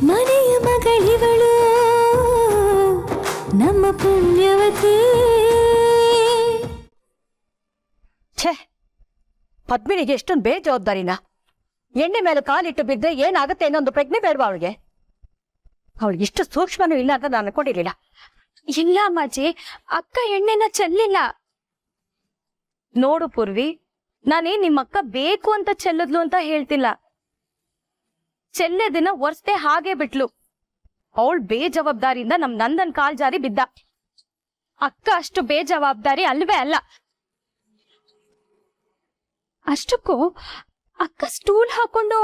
ಮನೆಯ ಮಗಳಿವಳು ನಮ್ಮ ಪುಣ್ಯವತಿ. ಛೇ, ಪದ್ಮಿನಿಗೆ ಎಷ್ಟೊಂದು ಬೇಜವಾಬ್ದಾರಿನ. ಎಣ್ಣೆ ಮೇಲೆ ಕಾಲಿಟ್ಟು ಬಿದ್ದರೆ ಏನಾಗುತ್ತೆ ಅನ್ನೊಂದು ಪ್ರಜ್ಞೆ ಬೇಡವಾ ಅವಳಿಗೆ? ಅವಳಿಗೆ ಇಷ್ಟು ಸೂಕ್ಷ್ಮನೂ ಇಲ್ಲ ಅಂತ ನಾನು ಅನ್ಕೊಂಡಿರ್ಲಿಲ್ಲ. ಇಲ್ಲ ಅಮ್ಮಾಜಿ, ಅಕ್ಕ ಎಣ್ಣೆನ ಚೆಲ್ಲಿಲ್ಲ. ನೋಡು ಪೂರ್ವಿ, ನಾನೇ ನಿಮ್ಮಕ್ಕ ಬೇಕು ಅಂತ ಚೆಲ್ಲದ್ಲು ಅಂತ ಹೇಳ್ತಿಲ್ಲ. ಚೆಲ್ಲೆದಿನ ಒರ್ಸ್ತೆ ಹಾಗೆ ಬಿಟ್ಲು. ಅವಳು ಬೇಜವಾಬ್ದಾರಿಯಿಂದ ನಮ್ ನಂದನ್ ಕಾಲ್ ಜಾರಿ ಬಿದ್ದ. ಅಕ್ಕ ಅಷ್ಟು ಬೇಜವಾಬ್ದಾರಿ ಅಲ್ವೇ ಅಲ್ಲ. ಅಷ್ಟಕ್ಕೂ ಅಕ್ಕ ಸ್ಟೂಲ್ ಹಾಕೊಂಡು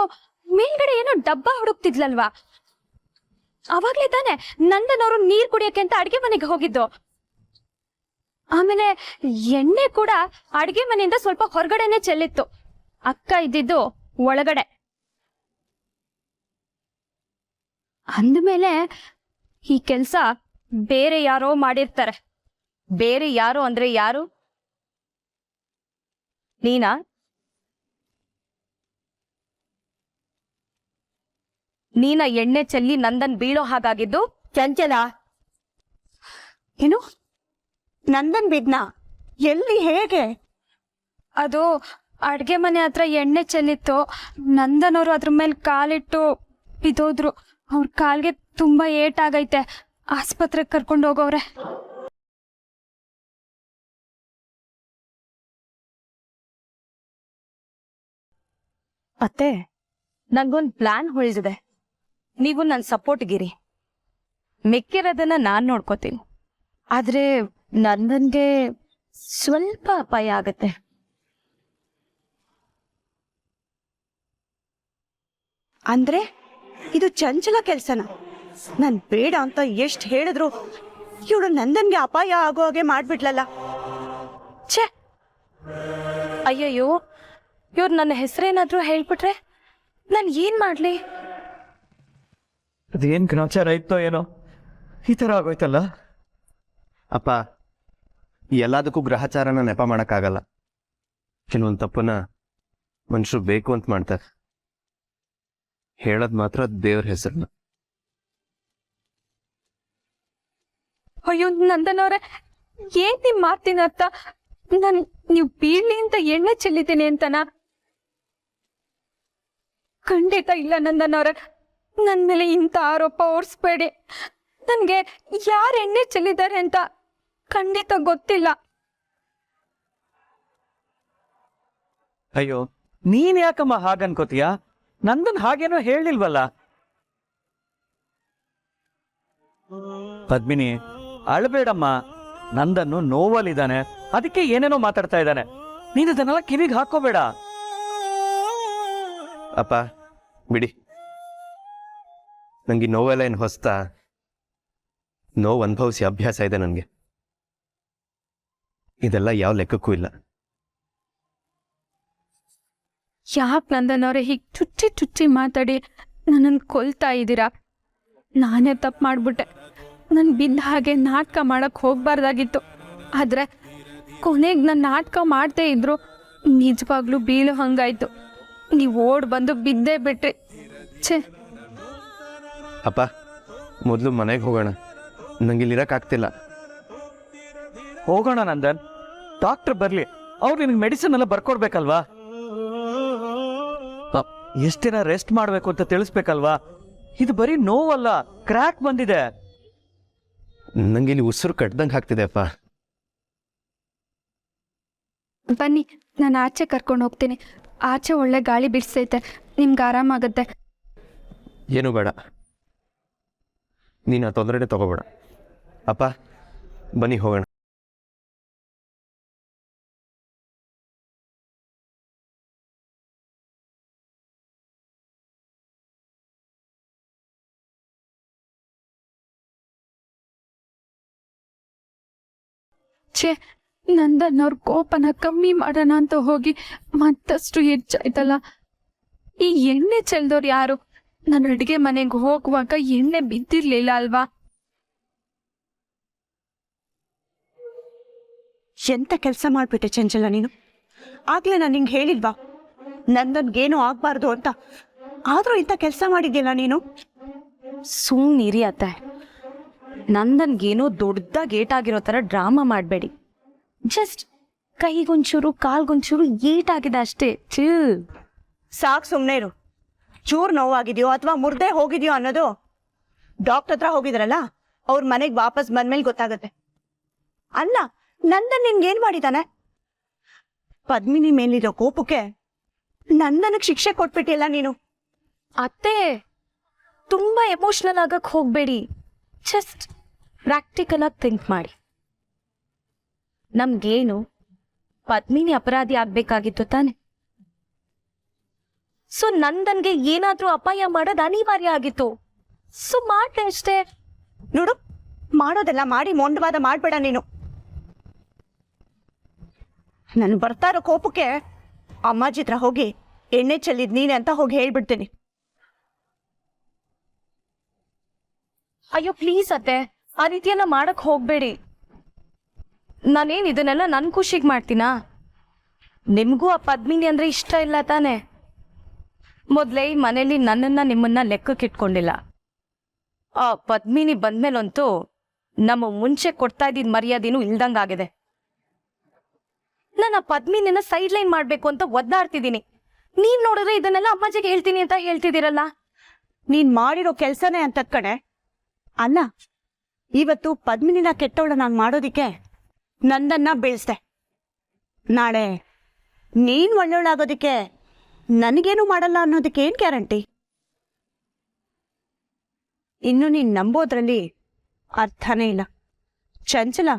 ಮೇಲ್ಗಡೆ ಏನೋ ಡಬ್ಬ ಹುಡುಕ್ತಿದ್ಲಲ್ವಾ? ಅವಾಗ್ಲೇ ತಾನೆ ನಂದನ್ ಅವರು ನೀರ್ ಕುಡಿಯಕ್ಕೆ ಅಂತ ಅಡ್ಗೆ ಮನೆಗೆ ಹೋಗಿದ್ದು. ಆಮೇಲೆ ಎಣ್ಣೆ ಕೂಡ ಅಡ್ಗೆ ಮನೆಯಿಂದ ಸ್ವಲ್ಪ ಹೊರಗಡೆನೆ ಚೆಲ್ಲಿತ್ತು. ಅಕ್ಕ ಇದ್ದಿದ್ದು ಒಳಗಡೆ. ಅಂದ್ಮೇಲೆ ಈ ಕೆಲ್ಸ ಬೇರೆ ಯಾರೋ ಮಾಡಿರ್ತಾರೆ. ಬೇರೆ ಯಾರು ಅಂದ್ರೆ ಯಾರು? ನೀನಾ? ನೀನ ಎಣ್ಣೆ ಚೆಲ್ಲಿ ನಂದನ್ ಬೀಳೋ ಹಾಗಾಗಿದ್ದು? ಚಂಚಲ, ಏನು ನಂದನ್ ಬಿದ್ನಾ? ಎಲ್ಲಿ, ಹೇಗೆ? ಅದು ಅಡ್ಗೆ ಮನೆ ಹತ್ರ ಎಣ್ಣೆ ಚೆಲ್ಲಿತ್ತು. ನಂದನ್ ಅವರು ಅದ್ರ ಮೇಲೆ ಕಾಲಿಟ್ಟು ಬಿದ್ದೋದ್ರು. ಅವ್ರ ಕಾಲ್ಗೆ ತುಂಬಾ ಏಟಾಗೈತೆ. ಆಸ್ಪತ್ರೆಗೆ ಕರ್ಕೊಂಡು ಹೋಗವ್ರೆ. ಅತ್ತೆ, ನಂಗೊಂದು ಪ್ಲಾನ್ ಹೊಳಿದಿದೆ. ನೀವು ನನ್ನ ಸಪೋರ್ಟ್ಗಿರಿ. ಮೆಕ್ಕಿರೋದನ್ನ ನಾನ್ ನೋಡ್ಕೋತೀನಿ. ಆದ್ರೆ ನಂದನ್ಗೆ ಸ್ವಲ್ಪ ಅಪಾಯ ಆಗತ್ತೆ. ಅಂದ್ರೆ ಇದು ಚಂಚಲ ಕೆಲ್ಸನ? ನಾನ್ ಬೇಡ ಅಂತ ಎಷ್ಟ್ ಹೇಳಿದ್ರು ಇವಳು ನಂದನ್ಗೆ ಅಪಾಯ ಆಗೋ ಹಾಗೆ ಮಾಡ್ಬಿಟ್ಲಲ್ಲ. ಛೇ, ಅಯ್ಯಯ್ಯೋ, ಇವ್ರು ನನ್ನ ಹೆಸರೇನಾದ್ರೂ ಹೇಳ್ಬಿಟ್ರೆ ನಾನು ಏನ್ ಮಾಡ್ಲಿ? ಅದೇನ್ ಗ್ರಾಚಾರ ಇತ್ತೋ ಏನೋ, ಈ ಥರ ಆಗೋಯ್ತಲ್ಲ. ಅಪ್ಪ, ಎಲ್ಲದಕ್ಕೂ ಗ್ರಹಚಾರನ ನೆಪ ಮಾಡೋಕ್ಕಾಗಲ್ಲ. ಕೆಲವೊಂದು ತಪ್ಪನ್ನ ಮನುಷ್ಯರು ಬೇಕು ಅಂತ ಮಾಡ್ತಾರೆ. ಹೇಳೋದು ಮಾತ್ರ ದೇವ್ರ ಹೆಸರನ್ನ. ಅಯ್ಯೋ ನಂದನ್ ಅವ್ರೆ, ಏನ್ ನಿಮ್ ಮಾತಿನ ಅರ್ಥ? ನೀವು ಬೀಳ್ಲಿ ಅಂತ ಎಣ್ಣೆ ಚೆಲ್ಲಿದ್ದೀನಿ ಅಂತನಾ? ಖಂಡಿತ ಇಲ್ಲ ನಂದನ್ ಅವ್ರೆ. ನನ್ ಮೇಲೆ ಇಂಥ ಆರೋಪ ಹೊರಿಸ್ಬೇಡಿ. ನನ್ಗೆ ಯಾರು ಎಣ್ಣೆ ಚೆಲ್ಲಿದ್ದಾರೆ ಅಂತ ಖಂಡಿತ ಗೊತ್ತಿಲ್ಲ. ಅಯ್ಯೋ, ನೀನ್ ಯಾಕಮ್ಮ ಹಾಗನ್ಕೋತೀಯ? ನಂದನ್ ಹಾಗೇನೋ ಹೇಳಿಲ್ವಲ್ಲ. ಪದ್ಮಿನಿ, ಅಳ್ಬೇಡಮ್ಮ. ನಂದನ್ನು ನೋವಲ್ಲಿದ್ದಾನೆ, ಅದಕ್ಕೆ ಏನೇನೋ ಮಾತಾಡ್ತಾ ಇದ್ದಾನೆ. ನೀನು ಅದನ್ನೆಲ್ಲ ಕಿವಿಗೆ ಹಾಕೋಬೇಡ. ಅಪ್ಪ ಬಿಡಿ, ನಂಗೆ ನೋವೆಲ್ಲ ಏನು ಹೊಸ್ತಾ? ನೋವು ಅನುಭವಿಸಿ ಅಭ್ಯಾಸ ಇದೆ ನನಗೆ. ಇದೆಲ್ಲ ಯಾವ ಲೆಕ್ಕಕ್ಕೂ ಇಲ್ಲ. ಯಾಕೆ ನಂದನ್ ಅವ್ರೆ ಹೀಗೆ ಚುಚ್ಚಿ ಚುಚ್ಚಿ ಮಾತಾಡಿ ನನ್ನನ್ನು ಕೊಲ್ತಾ ಇದ್ದೀರಾ? ನಾನೇ ತಪ್ಪು ಮಾಡ್ಬಿಟ್ಟೆ. ನಾನು ಬಿದ್ದ ಹಾಗೆ ನಾಟಕ ಮಾಡಕ್ ಹೋಗ್ಬಾರ್ದಾಗಿತ್ತು. ಆದ್ರೆ ಕೊನೆಗೆ ನಾನು ನಾಟಕ ಮಾಡ್ತೇ ಇದ್ರು ನಿಜವಾಗ್ಲೂ ಬೀಳು ಹಂಗಾಯ್ತು. ನೀವು ಓಡ್ ಬಂದು ಬಿದ್ದೇ ಬಿಟ್ರಿ. ಛೇ. ಅಪ್ಪ, ಮೊದಲು ಮನೆಗೆ ಹೋಗೋಣ. ನಂಗೆ ಇಲ್ಲಿರಕ್ಕಾಗ್ತಿಲ್ಲ. ಹೋಗೋಣ ನಂದನ್, ಡಾಕ್ಟರ್ ಬರ್ಲಿ, ಅವ್ರು ನಿನಗೆ ಮೆಡಿಸಿನ್ ಎಲ್ಲ ಬರ್ಕೊಡ್ಬೇಕಲ್ವಾ? ಎಷ್ಟು ದಿನ ರೆಸ್ಟ್ ಮಾಡಬೇಕು ಅಂತ ತಿಳಿಸ್ಬೇಕಲ್ವಾ? ಇದು ಬರೀ ನೋವಲ್ಲ, ಕ್ರ್ಯಾಕ್ ಬಂದಿದೆ. ನಂಗೆ ಇಲ್ಲಿ ಉಸಿರು ಕಟ್ದಂಗೆ ಆಗ್ತಿದೆ ಅಪ್ಪ. ಬನ್ನಿ, ನಾನು ಆಚೆ ಕರ್ಕೊಂಡು ಹೋಗ್ತೀನಿ. ಆಚೆ ಒಳ್ಳೆ ಗಾಳಿ ಬಿಡಿಸೈತೆ, ನಿಮ್ಗೆ ಆರಾಮಾಗತ್ತೆ. ಏನೂ ಬೇಡ, ನೀನು ಆ ತೊಂದರೆನೇ ತಗೋಬೇಡ. ಅಪ್ಪ ಬನ್ನಿ ಹೋಗೋಣ. ಛೇ, ನಂದನ್ ಅವ್ರ ಕೋಪನ ಕಮ್ಮಿ ಮಾಡೋಣ ಅಂತ ಹೋಗಿ ಮತ್ತಷ್ಟು ಹೆಚ್ಚಾಯ್ತಲ್ಲ. ಈ ಎಣ್ಣೆ ಚೆಲ್ದವ್ರು ಯಾರು? ನಾನು ಅಡುಗೆ ಮನೆಗೆ ಹೋಗುವಾಗ ಎಣ್ಣೆ ಬಿದ್ದಿರ್ಲಿಲ್ಲ ಅಲ್ವಾ? ಎಂತ ಕೆಲಸ ಮಾಡ್ಬಿಟ್ಟೆ ಚಂಚಲ ನೀನು. ಆಗ್ಲೇ ನಾನು ನಿಂಗೆ ಹೇಳಿಲ್ವಾ ನಂದನ್ಗೇನು ಆಗ್ಬಾರ್ದು ಅಂತ? ಆದ್ರೂ ಇಂಥ ಕೆಲಸ ಮಾಡಿದ್ಯಲ್ಲ ನೀನು. ಸುಮ್ಮನಿರಿ ಅತ್ತೆ. ನಂದನ್ಗೇನೋ ದೊಡ್ಡದಾಗಿ ಏಟಾಗಿರೋ ಥರ ಡ್ರಾಮಾ ಮಾಡಬೇಡಿ. ಜಸ್ಟ್ ಕೈಗೊಂಚೂರು ಕಾಲ್ಗೊಂಚೂರು ಏಟಾಗಿದೆ ಅಷ್ಟೇ. ಚಿಲ್. ಸಾಕು, ಸುಮ್ಮನೆ ಇರು. ಚೂರು ನೋವಾಗಿದೆಯೋ ಅಥವಾ ಮುರ್ದೆ ಹೋಗಿದೆಯೋ ಅನ್ನೋದು ಡಾಕ್ಟರ್ ಹತ್ರ ಹೋಗಿದ್ರಲ್ಲ, ಅವ್ರ ಮನೆಗೆ ವಾಪಸ್ ಬಂದ್ಮೇಲೆ ಗೊತ್ತಾಗತ್ತೆ. ಅಲ್ಲ, ನಂದನ್ ನಿನ್ಗೇನ್ ಮಾಡಿದಾನೆ? ಪದ್ಮಿನಿ ಮೇಲಿರೋ ಕೋಪಕ್ಕೆ ನಂದನಕ್ಕೆ ಶಿಕ್ಷೆ ಕೊಟ್ಬಿಟ್ಟಿಲ್ಲ ನೀನು. ಅತ್ತೆ, ತುಂಬ ಎಮೋಷ್ನಲ್ ಆಗಕ್ಕೆ ಹೋಗಬೇಡಿ. ಜಸ್ಟ್ ಪ್ರಾಕ್ಟಿಕಲ್ ಆಗಿ ಥಿಂಕ್ ಮಾಡಿ. ನಮ್ಗೇನು ಪದ್ಮಿನಿ ಅಪರಾಧಿ ಆಗ್ಬೇಕಾಗಿತ್ತು ತಾನೆ. ಸೊ ನಂದನ್ಗೆ ಏನಾದ್ರೂ ಅಪಾಯ ಮಾಡೋದು ಅನಿವಾರ್ಯ ಆಗಿತ್ತು. ಸೊ ಮಾಡ್ದೆ ಅಷ್ಟೇ. ನೋಡು, ಮಾಡೋದೆಲ್ಲ ಮಾಡಿ ಮೊಂಡವಾದ ಮಾಡ್ಬೇಡ ನೀನು. ನನ್ ಬರ್ತಾ ಇರೋ ಕೋಪಕ್ಕೆ ಅಮ್ಮಾಜಿ ಹತ್ರ ಹೋಗಿ ಎಣ್ಣೆ ಚೆಲ್ಲಿದ್ ನೀನೆ ಅಂತ ಹೋಗಿ ಹೇಳ್ಬಿಡ್ತೀನಿ. ಅಯ್ಯೋ ಪ್ಲೀಸ್ ಅತ್ತೆ, ಆ ರೀತಿಯೆಲ್ಲ ಮಾಡಕ್ ಹೋಗ್ಬೇಡಿ. ನಾನೇನು ಇದನ್ನೆಲ್ಲ ನನ್ನ ಖುಷಿಗೆ ಮಾಡ್ತೀನಾ? ನಿಮಗೂ ಆ ಪದ್ಮಿನಿ ಅಂದ್ರೆ ಇಷ್ಟ ಇಲ್ಲ ತಾನೆ? ಮೊದಲೇ ಈ ಮನೇಲಿ ನನ್ನನ್ನ ನಿಮ್ಮನ್ನ ಲೆಕ್ಕಕ್ಕಿಟ್ಕೊಂಡಿಲ್ಲ. ಆ ಪದ್ಮಿನಿ ಬಂದ್ಮೇಲಂತೂ ನಮ್ಮ ಮುಂಚೆ ಕೊಡ್ತಾ ಇದ್ದಿದ್ದ ಮರ್ಯಾದೆನೂ ಇಲ್ದಂಗಾಗಿದೆ. ನಾನು ಆ ಪದ್ಮಿನಿನ ಸೈಡ್ ಲೈನ್ ಮಾಡಬೇಕು ಅಂತ ಒದ್ದಾಡ್ತಿದ್ದೀನಿ. ನೀವ್ ನೋಡಿದ್ರೆ ಇದನ್ನೆಲ್ಲ ಅಮ್ಮಾಜಿಗೆ ಹೇಳ್ತೀನಿ ಅಂತ ಹೇಳ್ತಿದ್ದೀರಲ್ಲ. ನೀನ್ ಮಾಡಿರೋ ಕೆಲ್ಸನೇ ಅಂತದ್ ಕಣೆ. ಅಲ್ಲ, ಇವತ್ತು ಪದ್ಮಿನಿನ ಕೆಟ್ಟವಳನ್ನಾಗಿ ಮಾಡೋದಿಕ್ಕೆ ನಂದನ್ನ ಬೀಳ್ಸ್ದೆ. ನಾಳೆ ನೀನ್ ಒಳ್ಳೆಯವಳಾಗೋದಿಕ್ಕೆ ನನಗೇನು ಮಾಡಲ್ಲ ಅನ್ನೋದಕ್ಕೆ ಏನ್ ಗ್ಯಾರಂಟಿ? ಇನ್ನು ನೀನ್ ನಂಬೋದ್ರಲ್ಲಿ ಅರ್ಥನೇ ಇಲ್ಲ. ಚಂಚಲ,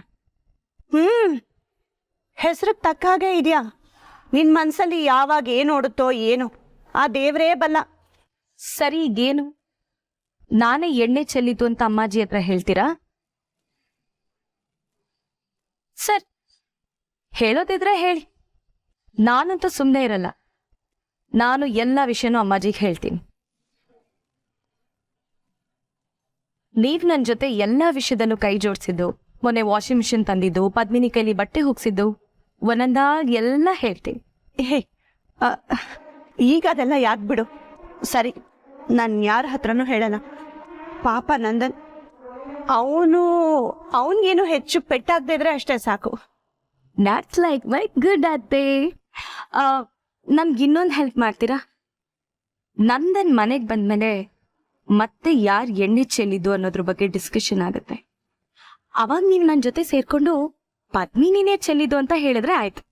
ಹೆಸರಿಗೆ ತಕ್ಕ ಹಾಗೆ ಇದೆಯಾ. ನಿನ್ ಮನ್ಸಲ್ಲಿ ಯಾವಾಗ ಏನ್ ಓಡುತ್ತೋ ಏನು, ಆ ದೇವ್ರೇ ಬಲ್ಲ. ಸರಿ, ಈಗೇನು? ನಾನೇ ಎಣ್ಣೆ ಚೆಲ್ಲಿತು ಅಂತ ಅಮ್ಮಾಜಿ ಹತ್ರ ಹೇಳ್ತೀರಾ? ಸರ್, ಹೇಳೋದಿದ್ರೆ ಹೇಳಿ. ನಾನಂತೂ ಸುಮ್ಮನೆ ಇರಲ್ಲ. ನಾನು ಎಲ್ಲ ವಿಷಯನೂ ಅಮ್ಮಾಜಿಗೆ ಹೇಳ್ತೀನಿ. ನೀವ್ ನನ್ನ ಜೊತೆ ಎಲ್ಲ ವಿಷಯದಲ್ಲೂ ಕೈ ಜೋಡಿಸಿದ್ದು, ಮೊನ್ನೆ ವಾಷಿಂಗ್ ಮಿಷಿನ್ ತಂದಿದ್ದು, ಪದ್ಮಿನಿ ಕೈಲಿ ಬಟ್ಟೆ ಹೋಗ್ಸಿದ್ದು, ಒಂದೊಂದಾಗಿ ಎಲ್ಲ ಹೇಳ್ತೀನಿ. ಹೇ, ಈಗ ಅದೆಲ್ಲ ಯಾಕೆ ಬಿಡು. ಸರಿ, ನಾನು ಯಾರ ಹತ್ರನೂ ಹೇಳಲ್ಲ. ಪಾಪ ನಂದನ್, ಅವನಿಗೇನು ಹೆಚ್ಚು ಪೆಟ್ಟಾಗದೇ ಇದ್ರೆ ಅಷ್ಟೇ ಸಾಕು. ದ್ಯಾಟ್ಸ್ ಲೈಕ್ ಮೈ ಗುಡ್ ಅತ್ತೆ. ನಮ್ಗೆ ಇನ್ನೊಂದು ಹೆಲ್ಪ್ ಮಾಡ್ತೀರಾ? ನಂದನ್ ಮನೆಗೆ ಬಂದ್ಮೇಲೆ ಮತ್ತೆ ಯಾರು ಎಣ್ಣೆ ಚೆಲ್ಲಿದ್ದು ಅನ್ನೋದ್ರ ಬಗ್ಗೆ ಡಿಸ್ಕಷನ್ ಆಗುತ್ತೆ. ಅವಾಗ ನೀವು ನನ್ನ ಜೊತೆ ಸೇರ್ಕೊಂಡು ಪದ್ಮಿನಿನೇ ಚೆಲ್ಲಿದ್ದು ಅಂತ ಹೇಳಿದ್ರೆ ಆಯ್ತು.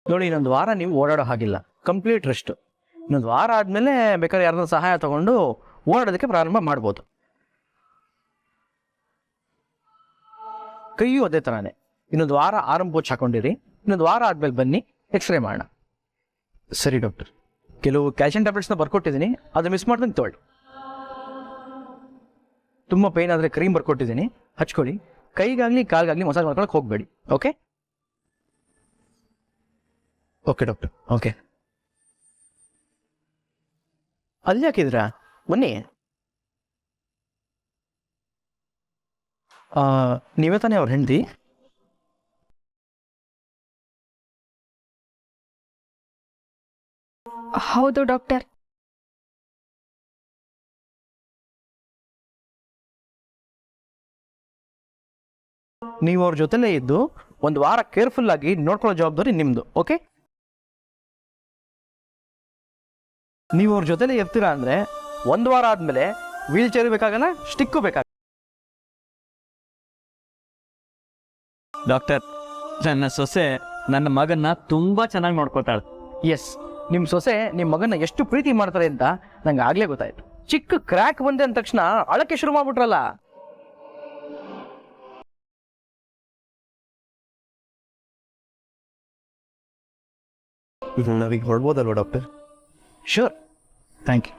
ನೋಡಿ, ಇನ್ನೊಂದು ವಾರ ನೀವು ಓಡಾಡೋ ಹಾಗಿಲ್ಲ. Complete rest. ಇನ್ನೊಂದು ವಾರ ಆದಮೇಲೆ ಬೇಕಾದ್ರೆ ಯಾರನ್ನ ಸಹಾಯ ತಗೊಂಡು ಓಡಾಡೋದಕ್ಕೆ ಪ್ರಾರಂಭ ಮಾಡ್ಬೋದು. ಕೈಯೂ ಅದೇ ಥರನೇ. ಇನ್ನೊಂದು ವಾರ ಆರಾಮ್ ಪೋಚ್ ಹಾಕೊಂಡಿರಿ. ಇನ್ನೊಂದು ವಾರ ಆದ್ಮೇಲೆ ಬನ್ನಿ, ಎಕ್ಸ್ರೇ ಮಾಡೋಣ. ಸರಿ ಡಾಕ್ಟರ್, ಕೆಲವು ಕ್ಯಾಲ್ಸಿಯಂ ಟ್ಯಾಬ್ಲೆಟ್ಸ್ನ ಬರ್ಕೊಟ್ಟಿದ್ದೀನಿ, ಅದು ಮಿಸ್ ಮಾಡ್ದಂಗೆ ತೊಗೊಳ್ಳಿ. ತುಂಬ ಪೇಯ್ನ್ ಆದರೆ ಕ್ರೀಮ್ ಬರ್ಕೊಟ್ಟಿದ್ದೀನಿ, ಹಚ್ಕೊಳ್ಳಿ. ಕೈಗಾಗಲಿ ಕಾಲ್ಗಾಗಲಿ ಮಸಾಜ್ ಮಾಡ್ಕೊಳಕ್ಕೆ ಹೋಗಬೇಡಿ. Okay okay doctor. ಓಕೆ, ಅಲ್ಲಿ ಯಾಕಿದ್ರಾ? ಬನ್ನಿ. ನೀವೇ ತಾನೇ ಅವ್ರ ಹೆಂಡತಿ? ಹೌದು ಡಾಕ್ಟರ್. ನೀವು ಅವ್ರ ಜೊತೆಲೇ ಇದ್ದು ಒಂದು ವಾರ ಕೇರ್ಫುಲ್ ಆಗಿ ನೋಡ್ಕೊಳ್ಳೋ ಜವಾಬ್ದಾರಿ ನಿಮ್ಮದು. ಓಕೆ, ನೀವು ಅವ್ರ ಜೊತೆಲೇ ಇರ್ತೀರಾ ಅಂದರೆ ಒಂದು ವಾರ ಆದಮೇಲೆ ವೀಲ್ ಚೇರ್ ಬೇಕಾಗಲ್ಲ, ಸ್ಟಿಕ್ಕು ಬೇಕಾಗಲ್ಲ. ಡಾಕ್ಟರ್, ನನ್ನ ಸೊಸೆ ನನ್ನ ಮಗನ್ನ ತುಂಬ ಚೆನ್ನಾಗಿ ನೋಡ್ಕೋತಾಳೆ. ಎಸ್, ನಿಮ್ಮ ಸೊಸೆ ನಿಮ್ಮ ಮಗನ ಎಷ್ಟು ಪ್ರೀತಿ ಮಾಡ್ತಾರೆ ಅಂತ ನಂಗೆ ಆಗಲೇ ಗೊತ್ತಾಯ್ತು. ಚಿಕ್ಕ ಕ್ರ್ಯಾಕ್ ಬಂದೆ ಅಂದ ತಕ್ಷಣ ಅಳಕ್ಕೆ ಶುರು ಮಾಡ್ಬಿಟ್ರಲ್ಲ. ನಾವೀಗ ಹೊರಡ್ಬೋದಲ್ವ doctor? Sure. Thank you.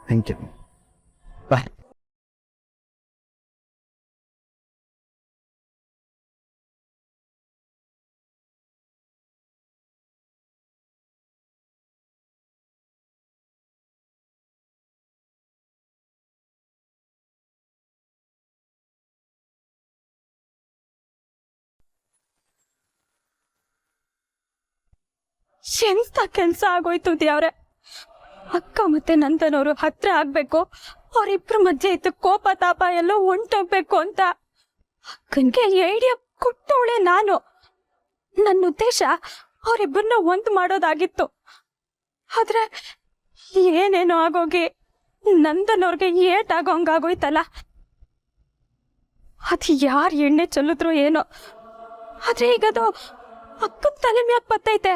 Thank you. Bye. ಎಂತ ಕೆಲಸ ಆಗೋಯ್ತು ದೇವ್ರೆ. ಅಕ್ಕ ಮತ್ತೆ ನಂದನವರು ಹತ್ರ ಆಗ್ಬೇಕು, ಅವರಿಬ್ರ ಮಧ್ಯೆ ಇತ್ತು ಕೋಪ ತಾಪ ಎಲ್ಲ ಹೊಂಟೋಗ್ಬೇಕು ಅಂತ ಅಕ್ಕನ್ಗೆ ಐಡಿಯಾ ಕೊಟ್ಟವಳೆ ನಾನು. ನನ್ನ ಉದ್ದೇಶ ಅವರಿಬ್ಬರನ್ನ ಒಂದ್ ಮಾಡೋದಾಗಿತ್ತು. ಆದ್ರೆ ಏನೇನೋ ಆಗೋಗಿ ನಂದನವ್ರಿಗೆ ಏಟಾಗೋಂಗಾಗೋಯ್ತಲ್ಲ. ಅದು ಯಾರು ಎಣ್ಣೆ ಚೆಲ್ಲಿದ್ರು ಏನೋ, ಆದ್ರೆ ಈಗದು ಅಕ್ಕನ ತಲೆ ಮ್ಯಾಕ್ ಬತ್ತೈತೆ.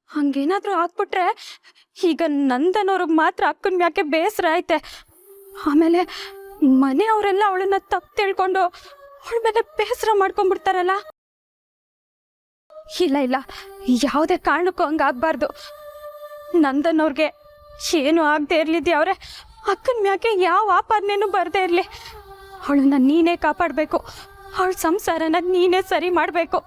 ಹಂಗೇನಾದ್ರೂ ಆಗ್ಬಿಟ್ರೆ ಈಗ ನಂದನವ್ರಿಗೆ ಮಾತ್ರ ಅಕ್ಕನ ಮ್ಯಾಕೆ ಬೇಸರ ಐತೆ. ಆಮೇಲೆ ಮನೆಯವರೆಲ್ಲ ಅವಳನ್ನ ತಪ್ಪು ತಿಳ್ಕೊಂಡು ಅವಳ ಮೇಲೆ ಬೇಸರ ಮಾಡ್ಕೊಂಡ್ಬಿಡ್ತಾರಲ್ಲ. ಇಲ್ಲ ಇಲ್ಲ, ಯಾವುದೇ ಕಾರಣಕ್ಕೂ ಹಂಗಾಗ್ಬಾರ್ದು. ನಂದನವ್ರಿಗೆ ಏನು ಆಗದೆ ಇರ್ಲಿದ್ದೆ ಅವ್ರೆ, ಅಕ್ಕನ ಮ್ಯಾಕೆ ಯಾವ ಆಪಾದನೆನೂ ಬರದೇ ಇರಲಿ. ಅವಳನ್ನ ನೀನೇ ಕಾಪಾಡಬೇಕು, ಅವಳ ಸಂಸಾರನ ನೀನೇ ಸರಿ ಮಾಡಬೇಕು.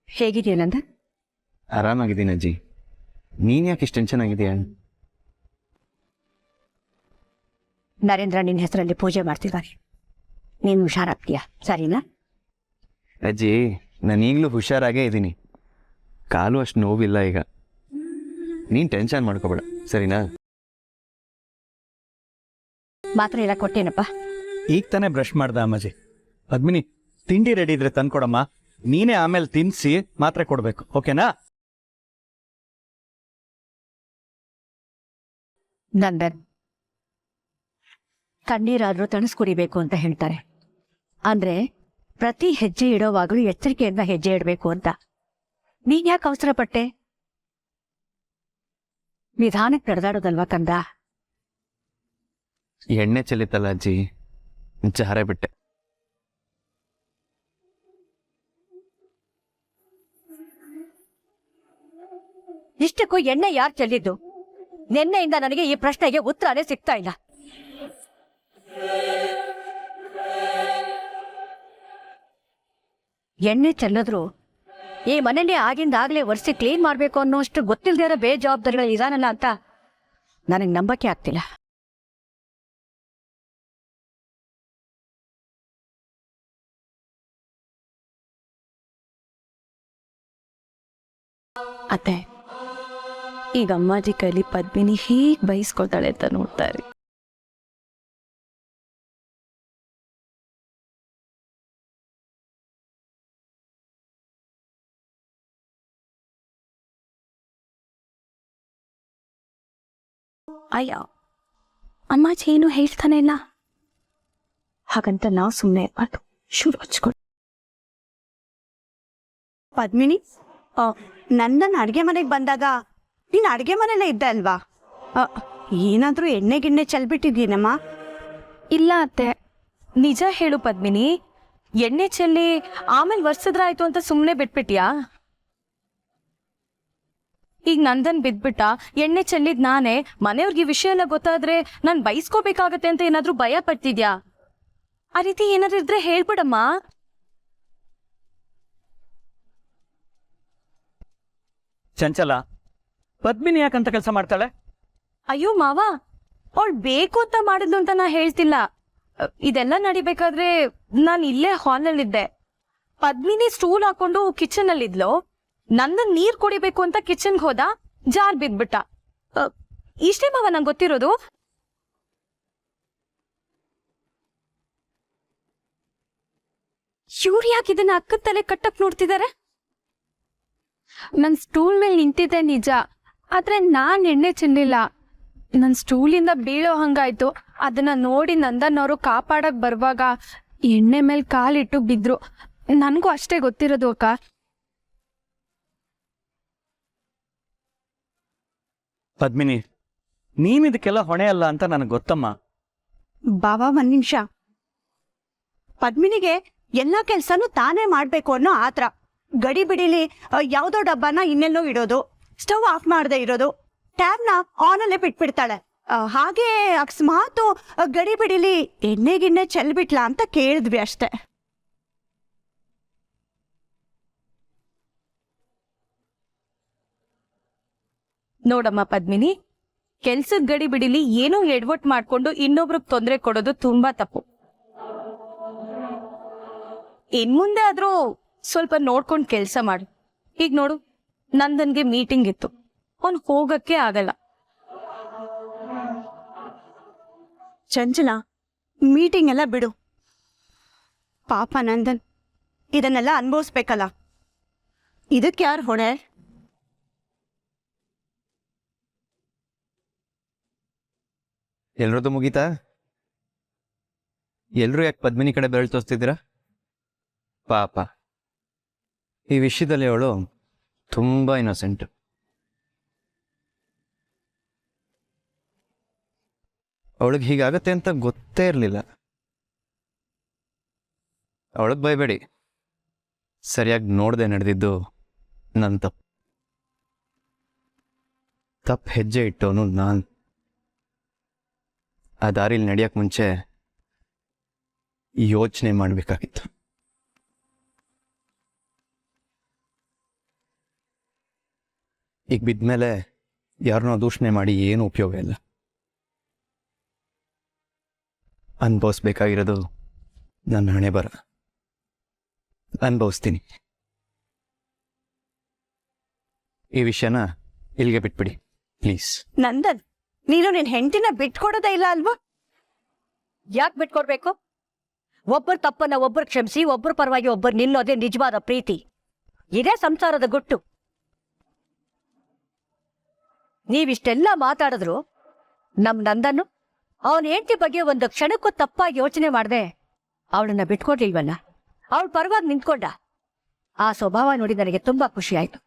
ಹೇಗಿದೆಯಾ ನಂದನ್? ಆರಾಮಾಗಿದ್ದೀನಿ ಅಜ್ಜಿ. ನೀನು ಯಾಕೆ ಇಷ್ಟು ಟೆನ್ಷನ್ ಆಗಿದೆಯಾ? ನರೇಂದ್ರ ನಿನ್ನ ಹೆಸರಲ್ಲಿ ಪೂಜೆ ಮಾಡ್ತಿದ್ದಾರೆ, ನೀನು ಹುಷಾರಾಗ್ತೀಯಾ, ಸರಿನಾ? ಅಜ್ಜಿ, ನಾನು ಈಗಲೂ ಹುಷಾರಾಗೇ ಇದ್ದೀನಿ. ಕಾಲು ಅಷ್ಟು ನೋವಿಲ್ಲ ಈಗ. ನೀನು ಟೆನ್ಷನ್ ಮಾಡ್ಕೋಬೇಡ, ಸರಿನಾ? ಮಾತ್ರ ಎಲ್ಲ ಕೊಟ್ಟೇನಪ್ಪ? ಈಗ ತಾನೇ ಬ್ರಷ್ ಮಾಡ್ದ ಅಮ್ಮಾಜಿ. ಪದ್ಮಿನಿ, ತಿಂಡಿ ರೆಡಿ ಇದ್ರೆ ತಂದ್ಕೊಡಮ್ಮ. ನೀನೇ ಆಮೇಲೆ ತಿನ್ಸಿ ಮಾತ್ರೆ ಕೊಡ್ಬೇಕು, ಓಕೆನಾ? ನಂದನ್, ತಣ್ಣೀರಾದ್ರೂ ತಣಿಸ್ಕುಡಿಬೇಕು ಅಂತ ಹೇಳ್ತಾರೆ. ಅಂದ್ರೆ ಪ್ರತಿ ಹೆಜ್ಜೆ ಇಡೋವಾಗಲೂ ಎಚ್ಚರಿಕೆಯಿಂದ ಹೆಜ್ಜೆ ಇಡಬೇಕು ಅಂತ. ನೀನ್ ಯಾಕೆ ಅವಸರ ಪಟ್ಟೆ? ನಿಧಾನಕ್ಕೆ ನಡೆದಾಡೋದಲ್ವಾ ಕಂದ? ಎಣ್ಣೆ ಚೆಲ್ಲಿತ್ತಲ್ಲ ಅಜ್ಜಿ, ಜಾರೇ ಬಿಟ್ಟೆ. ಇಷ್ಟಕ್ಕೂ ಎಣ್ಣೆ ಯಾರು ಚೆಲ್ಲಿದ್ದು? ನಿನ್ನೆಯಿಂದ ನನಗೆ ಈ ಪ್ರಶ್ನೆಗೆ ಉತ್ತರನೇ ಸಿಗ್ತಾ ಇಲ್ಲ. ಎಣ್ಣೆ ಚೆಲ್ಲಿದ್ರು ಈ ಮನೇಲಿ ಆಗಿಂದಾಗ್ಲೇ ಒರೆಸಿ ಕ್ಲೀನ್ ಮಾಡ್ಬೇಕು ಅನ್ನೋಷ್ಟು ಗೊತ್ತಿಲ್ಲದೆ ಇರೋ ಬೇಜವಾಬ್ದಾರಿಗಳು ಇದಾನಲ್ಲ ಅಂತ ನನಗೆ ನಂಬಕ್ಕೆ ಆಗ್ತಿಲ್ಲ. ಅತ್ತೆ, ಈಗ ಅಮ್ಮಾಜಿ ಕೈಲಿ ಪದ್ಮಿನಿ ಹೇಗೆ ಬಯಸ್ಕೊಳ್ತಾಳೆ ಅಂತ ನೋಡ್ತಾರೆ. ಅಯ್ಯ, ಅಮ್ಮಾಜಿ ಏನು ಹೇಳ್ತಾನೆ ಇಲ್ಲ. ಹಾಗಂತ ನಾವು ಸುಮ್ಮನೆ ಇರ್ಬಾರ್ದು, ಶುರು ಹಚ್ಕೊಡು. ಪದ್ಮಿನಿ, ನಂದನ್ ಅಡ್ಗೆ ಮನೆಗೆ ಬಂದಾಗ ನೀನ್ ಅಡ್ಗೆ ಮನೆಯಲ್ಲೇ ಇದ್ದೆ ಅಲ್ವಾ? ಏನಾದ್ರೂ ಎಣ್ಣೆ ಗಿಣ್ಣೆ ಚೆಲ್ಬಿಟ್ಟಿದ್ದೀನಮ್ಮ? ಇಲ್ಲ ಅತ್ತೆ, ನಿಜ ಹೇಳು ಪದ್ಮಿನಿ. ಎಣ್ಣೆ ಚೆಲ್ಲಿ ಆಮೇಲೆ ವರ್ಷದ್ರಾಯ್ತು ಅಂತ ಸುಮ್ಮನೆ ಬಿಟ್ಬಿಟ್ಯಾ? ಈಗ ನಂದನ್ ಬಿದ್ಬಿಟ್ಟ, ಎಣ್ಣೆ ಚೆಲ್ಲಿದ್ ನಾನೇ. ಮನೆಯವ್ರಿಗೆ ವಿಷಯ ಎಲ್ಲ ಗೊತ್ತಾದ್ರೆ ನಾನು ಬೈಸ್ಕೋಬೇಕಾಗತ್ತೆ ಅಂತ ಏನಾದ್ರೂ ಭಯ ಪಡ್ತಿದ್ಯಾ? ಆ ರೀತಿ ಏನಾದ್ರೂ ಇದ್ರೆ ಹೇಳ್ಬಿಡಮ್ಮ. ಚಂಚಲ, ಪದ್ಮಿನಿ ಯಾಕಂತ ಕೆಲಸ ಮಾಡ್ತಾಳೆ? ಅಯ್ಯೋ ಮಾವ, ಅವಳು ಬೇಕು ಅಂತ ಮಾಡಿದ್ಲು ಅಂತ ನಾ ಹೇಳ್ತಿಲ್ಲ. ಇದೆಲ್ಲ ನಡಿಬೇಕಾದ್ರೆ ನಾನು ಇಲ್ಲೇ ಹಾಲ್ನಲ್ಲಿದ್ದೆ. ಪದ್ಮಿನಿ ಸ್ಟೂಲ್ ಹಾಕೊಂಡು ಕಿಚನ್ ಅಲ್ಲಿದ್ಲು. ನನ್ನ ನೀರ್ ಕುಡಿಬೇಕು ಅಂತ ಕಿಚನ್ಗೆ ಹೋದ, ಜಾರ್ ಬಿದ್ಬಿಟ್ಟ. ಇಷ್ಟೇ ಮಾವ ನಂಗೆ ಗೊತ್ತಿರೋದು. ಇವ್ರು ಯಾಕೆ ಇದನ್ನ ಅಕ್ಕದ ತಲೆ ಕಟ್ಟಕ್ ನೋಡ್ತಿದ್ದಾರೆ? ನನ್ ಸ್ಟೂಲ್ ಮೇಲೆ ನಿಂತಿದ್ದೆ ನಿಜ, ಆದ್ರೆ ನಾನ್ ಎಣ್ಣೆ ಚೆಲ್ಲಿಲ್ಲ. ನನ್ ಸ್ಟೂಲಿಂದ ಬೀಳೋ ಹಂಗಾಯ್ತು. ಅದನ್ನ ನೋಡಿ ನಂದನ್ನವರು ಕಾಪಾಡಕ್ ಬರುವಾಗ ಎಣ್ಣೆ ಮೇಲೆ ಕಾಲಿಟ್ಟು ಬಿದ್ರು. ನನ್ಗೂ ಅಷ್ಟೇ ಗೊತ್ತಿರೋದು ಅಕ್ಕ. ಪದ್ಮಿನಿ, ನೀನಿದಕ್ಕೆಲ್ಲ ಹೊಣೆ ಅಲ್ಲ ಅಂತ ನನಗೆ ಗೊತ್ತಮ್ಮ. ಬಾಬಾ, ಒಂದ್ ನಿಮಿಷ. ಪದ್ಮಿನಿಗೆ ಎಲ್ಲಾ ಕೆಲ್ಸನೂ ತಾನೇ ಮಾಡ್ಬೇಕು ಅನ್ನೋ ಆತ್ರ. ಗಡಿ ಬಿಡಿಲಿ ಯಾವ್ದೋ ಡಬ್ಬನ ಇನ್ನೆಲ್ಲೋ ಇಡೋದು, ಸ್ಟವ್ ಆಫ್ ಮಾಡದೆ ಇರೋದು, ಟ್ಯಾಬ್ನ ಆನಲ್ಲೇ ಬಿಟ್ಬಿಡ್ತಾಳೆ. ಹಾಗೆ ಅಕಸ್ಮಾತ್ ಗಡಿ ಬಿಡಿಲಿ ಎಣ್ಣೆ ಗಿಣ್ಣೆ ಚೆಲ್ಬಿಟ್ಲಾ ಅಂತ ಕೇಳಿದ್ವಿ ಅಷ್ಟೆ. ನೋಡಮ್ಮ ಪದ್ಮಿನಿ, ಕೆಲ್ಸದ ಗಡಿ ಬಿಡಿಲಿ ಏನೋ ಎಡ್ವಟ್ ಮಾಡ್ಕೊಂಡು ಇನ್ನೊಬ್ರಿಗೆ ತೊಂದರೆ ಕೊಡೋದು ತುಂಬಾ ತಪ್ಪು. ಇನ್ಮುಂದೆ ಆದ್ರೂ ಸ್ವಲ್ಪ ನೋಡ್ಕೊಂಡು ಕೆಲಸ ಮಾಡು. ಈಗ ನೋಡು, ನಂದನ್ಗೆ ಮೀಟಿಂಗ್ ಇತ್ತು, ಅವ್ನು ಹೋಗಕ್ಕೆ ಆಗಲ್ಲ. ಚಂಚಲ, ಮೀಟಿಂಗ್ ಎಲ್ಲ ಬಿಡು. ಪಾಪ ನಂದನ್ ಇದನ್ನೆಲ್ಲ ಅನುಭವಿಸ್ಬೇಕಲ್ಲ. ಇದಕ್ಕೆ ಯಾರು ಹೊಣೆ? ಎಲ್ರದ್ದು ಮುಗೀತಾ? ಎಲ್ರೂ ಯಾಕೆ ಪದ್ಮಿನಿ ಕಡೆ ಬೆರಳು ತೋರಿಸ್ತಿದ್ದೀರಾ? ಪಾಪ, ಈ ವಿಷಯದಲ್ಲಿ ಅವಳು ತುಂಬ ಇನ್ನೋಸೆಂಟ್. ಅವಳಿಗೆ ಹೀಗಾಗತ್ತೆ ಅಂತ ಗೊತ್ತೇ ಇರಲಿಲ್ಲ. ಅವಳಿಗೆ ಬೈಬೇಡಿ, ಸರಿಯಾಗಿ ನೋಡದೆ ನಡೆದಿದ್ದು ನನ್ನ ತಪ್ಪು ಹೆಜ್ಜೆ ಇಟ್ಟವನು ನಾನು. ಆ ದಾರಿಲಿ ನಡೆಯಕ್ಕೆ ಮುಂಚೆ ಯೋಚನೆ ಮಾಡಬೇಕಾಗಿತ್ತು. ಈಗ ಬಿದ್ಮೇಲೆ ಯಾರನ್ನೋ ದೂಷಣೆ ಮಾಡಿ ಏನೂ ಉಪಯೋಗ ಇಲ್ಲ. ಅನುಭವಿಸ್ಬೇಕಾಗಿರೋದು ನನ್ನ ಹಣೆ ಬರ. ಅನುಭವಿಸ್ತೀನಿ. ಈ ವಿಷಯನ ಇಲ್ಲಿಗೆ ಬಿಟ್ಬಿಡಿ ಪ್ಲೀಸ್. ನಂದನ್, ನೀನು ನಿನ್ ಹೆಂಡತಿನ ಬಿಟ್ಕೊಡೋದೇ ಇಲ್ಲ ಅಲ್ವಾ? ಯಾಕೆ ಬಿಟ್ಕೊಡ್ಬೇಕು? ಒಬ್ಬರ ತಪ್ಪನ್ನ ಒಬ್ಬರು ಕ್ಷಮಿಸಿ ಒಬ್ಬರ ಪರವಾಗಿ ಒಬ್ಬರು ನಿಲ್ಲೋದೇ ನಿಜವಾದ ಪ್ರೀತಿ. ಇದೇ ಸಂಸಾರದ ಗುಟ್ಟು. ನೀವಿಷ್ಟೆಲ್ಲ ಮಾತಾಡಿದ್ರು ನಮ್ ನಂದನ್ನು ಅವನ ಹೆಂಡತಿ ಬಗ್ಗೆ ಒಂದು ಕ್ಷಣಕ್ಕೂ ತಪ್ಪಾಗಿ ಯೋಚನೆ ಮಾಡದೆ ಅವಳನ್ನ ಬಿಟ್ಕೊಡ್ಲಿಲ್ವಲ್ಲ, ಅವಳ ಪರವಾಗಿ ನಿಂತ್ಕೊಂಡ. ಆ ಸ್ವಭಾವ ನೋಡಿ ನನಗೆ ತುಂಬಾ ಖುಷಿ ಆಯ್ತು.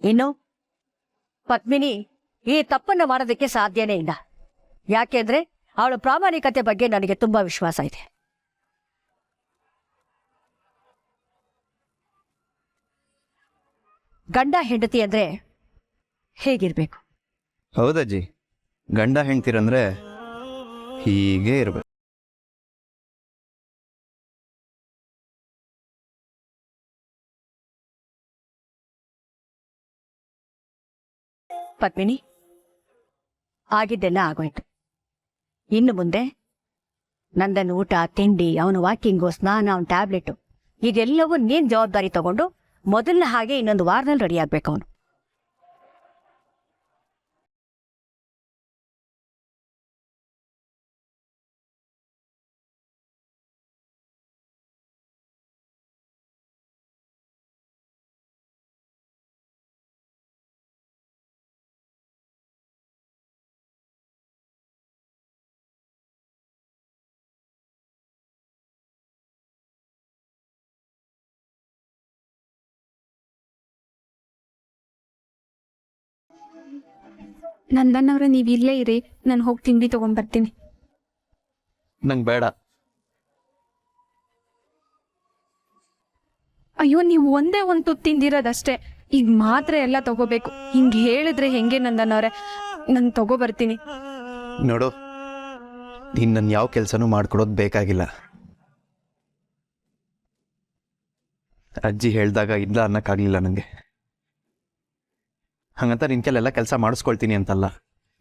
ಇನ್ನು ಪದ್ಮಿನಿ ಈ ತಪ್ಪನ್ನ ಮಾಡೋದಕ್ಕೆ ಸಾಧ್ಯನೇ ಇಲ್ಲ. ಯಾಕೆಂದ್ರೆ ಅವಳ ಪ್ರಾಮಾಣಿಕತೆ ಬಗ್ಗೆ ನನಗೆ ತುಂಬಾ ವಿಶ್ವಾಸ ಇದೆ. ಗಂಡ ಹೆಂಡತಿ ಅಂದ್ರೆ ಹೇಗಿರ್ಬೇಕು? ಹೌದಜ್ಜಿ, ಗಂಡ ಹೆಂಡ್ತಿರಂದ್ರೆ ಹೀಗೆ ಇರಬೇಕು. ಪದ್ಮಿನಿ, ಆಗಿದ್ದೆಲ್ಲ ಆಗೋಯ್ತು. ಇನ್ನು ಮುಂದೆ ನಂದನ್ ಊಟ ತಿಂಡಿ, ಅವನು ವಾಕಿಂಗು, ಸ್ನಾನ, ಅವನ ಟ್ಯಾಬ್ಲೆಟ್, ಇದೆಲ್ಲವೂ ನೀನ್ ಜವಾಬ್ದಾರಿ ತಗೊಂಡು ಮೊದಲನ ಹಾಗೆ ಇನ್ನೊಂದು ವಾರದಲ್ಲಿ ರೆಡಿ ಆಗ್ಬೇಕು ಅವನು. ನಂದನ್ನವ್ರೆ, ನೀವು ಇಲ್ಲೇ ಇರಿ, ನಾನು ಹೋಗಿ ತಿಂಡಿ ತಗೊಂಡ್ಬರ್ತೀನಿ. ನಂಗೆ ಬೇಡ. ಅಯ್ಯೋ, ನೀವು ಒಂದೇ ಒಂದು ತುತ್ತು ತಿಂದಿರೋದಷ್ಟೇ, ಈಗ ಮಾತ್ರ ಎಲ್ಲ ತಗೋಬೇಕು. ಹಿಂಗೆ ಹೇಳಿದ್ರೆ ಹೆಂಗೆ ನಂದನ್ನವ್ರೆ? ನಾನು ತಗೋಬರ್ತೀನಿ. ನೋಡು, ನೀನು ನನ್ನ ಯಾವ ಕೆಲಸನೂ ಮಾಡ್ಕೊಡೋದು ಬೇಕಾಗಿಲ್ಲ. ಅಜ್ಜಿ ಹೇಳಿದಾಗ ಇಲ್ಲ ಅನ್ನಕ್ಕಾಗಲಿಲ್ಲ ನನಗೆ. ಹಂಗಂತ ನಿನ್ ಕೆಲೆಲ್ಲ ಕೆಲಸ ಮಾಡಿಸ್ಕೊಳ್ತೀನಿ ಅಂತಲ್ಲ.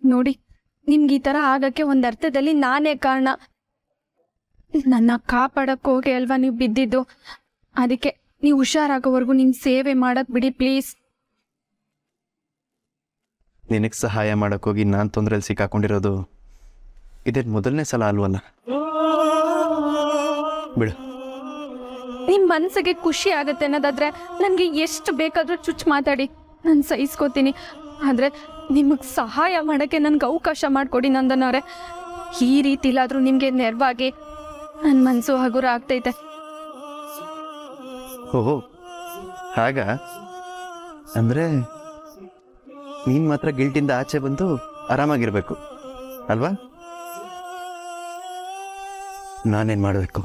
ನೋಡಿ, ನಿಮ್ಗೆ ಈ ಥರ ಆಗಕ್ಕೆ ಒಂದು ಅರ್ಥದಲ್ಲಿ ನಾನೇ ಕಾರಣ. ನನ್ನ ಕಾಪಾಡಕ್ಕೆ ಹೋಗಿ ಅಲ್ವಾ ನೀವು ಬಿದ್ದಿದ್ದು. ಅದಕ್ಕೆ ನೀವು ಹುಷಾರಾಗೋವರೆಗೂ ನಿಮ್ಮ ಸೇವೆ ಮಾಡಕ್ ಬಿಡಿ ಪ್ಲೀಸ್. ನಿನಗೆ ಸಹಾಯ ಮಾಡೋಕ್ಕೋಗಿ ನಾನು ತೊಂದರೆಯಲ್ಲಿ ಸಿಕ್ಕಾಕೊಂಡಿರೋದು ಇದೇ ಮೊದಲನೇ ಸಲ ಅಲ್ವಲ್ಲ. ಬಿಡು. ನಿಮ್ಮ ಮನಸ್ಸಿಗೆ ಖುಷಿ ಆಗತ್ತೆ ಅನ್ನೋದಾದ್ರೆ ನನಗೆ ಎಷ್ಟು ಬೇಕಾದರೂ ಚುಚ್ಚು ಮಾತಾಡಿ, ನಾನು ಸಹಿಸ್ಕೋತೀನಿ. ಆದರೆ ನಿಮಗೆ ಸಹಾಯ ಮಾಡೋಕ್ಕೆ ನನಗೆ ಅವಕಾಶ ಮಾಡಿಕೊಡಿ ನಂದನವ್ರೆ. ಈ ರೀತಿಲಾದರೂ ನಿಮಗೆ ನೆರವಾಗಿ ನನ್ನ ಮನಸ್ಸು ಹಗುರ ಆಗ್ತೈತೆ. ಓಹೋ, ಹಾಗ ಅಂದರೆ ನೀನು ಮಾತ್ರ ಗಿಲ್ಟಿಂದ ಆಚೆ ಬಂದು ಆರಾಮಾಗಿರ್ಬೇಕು ಅಲ್ವಾ? ನಾನೇನು ಮಾಡಬೇಕು?